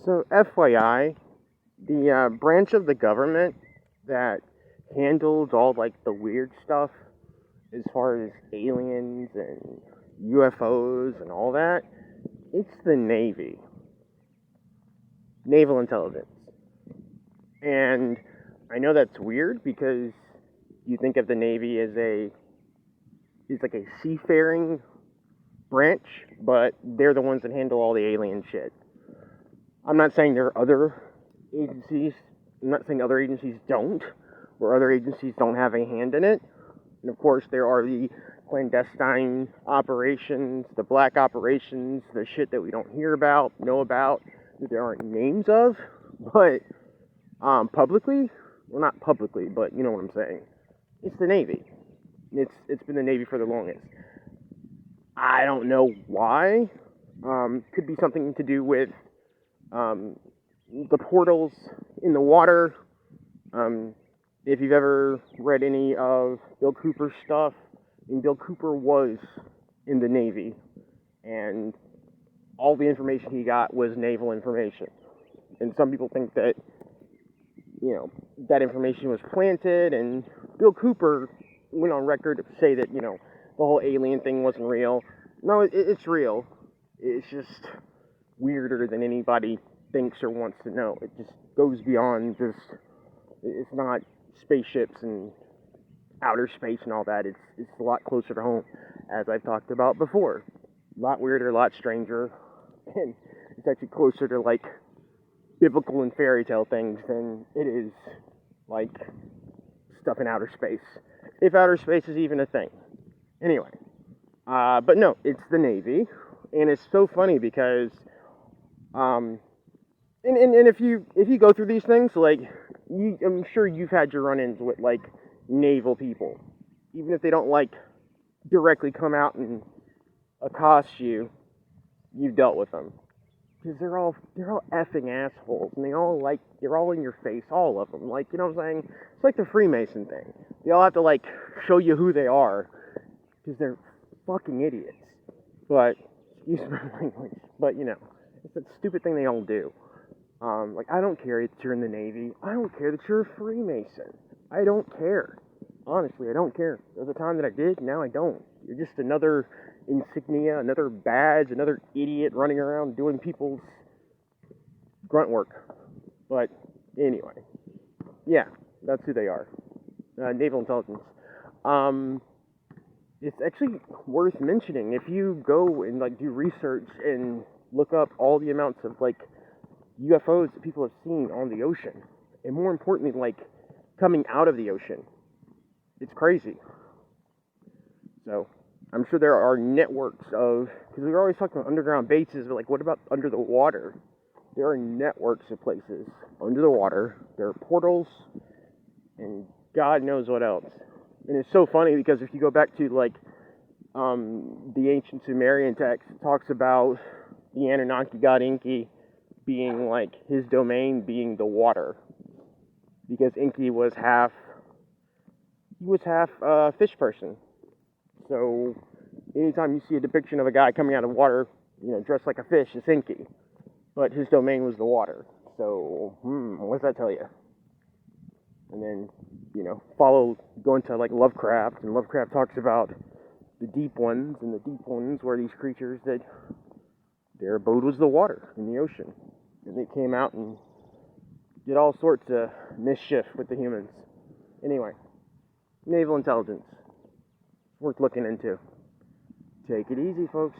So, FYI, the branch of the government that handles all like the weird stuff as far as aliens and UFOs and all that, it's the Navy, Naval Intelligence. And I know that's weird because you think of the Navy as it's like a seafaring branch, but they're the ones that handle all the alien shit. I'm not saying there are other agencies. I'm not saying other agencies don't, or other agencies don't have a hand in it. And of course, there are the clandestine operations, the black operations, the shit that we don't hear about, know about, that there aren't names of. But publicly, well, not publicly, but you know what I'm saying. It's the Navy. It's been the Navy for the longest. I don't know why. Could be something to do with the portals in the water. If you've ever read any of Bill Cooper's stuff, Bill Cooper was in the Navy, and all the information he got was naval information. And some people think that, that information was planted, and Bill Cooper went on record to say that, the whole alien thing wasn't real. No, it's real. It's just weirder than anybody thinks or wants to know. It just goes beyond just, it's not spaceships and outer space and all that. It's a lot closer to home, as I've talked about before. A lot weirder, a lot stranger, and it's actually closer to like biblical and fairy tale things than it is like stuff in outer space, if outer space is even a thing. Anyway, but no, it's the Navy, and it's so funny because and if you go through these things, like, I'm sure you've had your run-ins with like naval people, even if they don't like directly come out and accost you. You've dealt with them because they're all effing assholes, and they're all in your face, all of them. Like, you know what I'm saying? It's like the Freemason thing. They all have to like show you who they are because they're fucking idiots. But excuse my language, but it's that stupid thing they all do. Like, I don't care that you're in the Navy. I don't care that you're a Freemason. I don't care. Honestly, I don't care. There was a time that I did, now I don't. You're just another insignia, another badge, another idiot running around doing people's grunt work. But anyway, yeah, that's who they are. Naval Intelligence. It's actually worth mentioning if you go and like do research and look up all the amounts of like UFOs that people have seen on the ocean, and more importantly, like coming out of the ocean. It's crazy. So I'm sure there are networks of, because we're always talking about underground bases, but like, what about under the water? There are networks of places under the water. There are portals, and God knows what else. And it's so funny because if you go back to like the ancient Sumerian text, it talks about the Anunnaki god Enki being like his domain being the water, because Enki was half fish person. So anytime you see a depiction of a guy coming out of water, dressed like a fish, it's Enki. But his domain was the water. So, what does that tell you? And then, go into like Lovecraft, and Lovecraft talks about the deep ones, and the deep ones were these creatures that their abode was the water in the ocean. And they came out and did all sorts of mischief with the humans. Anyway, Naval Intelligence. Worth looking into. Take it easy, folks.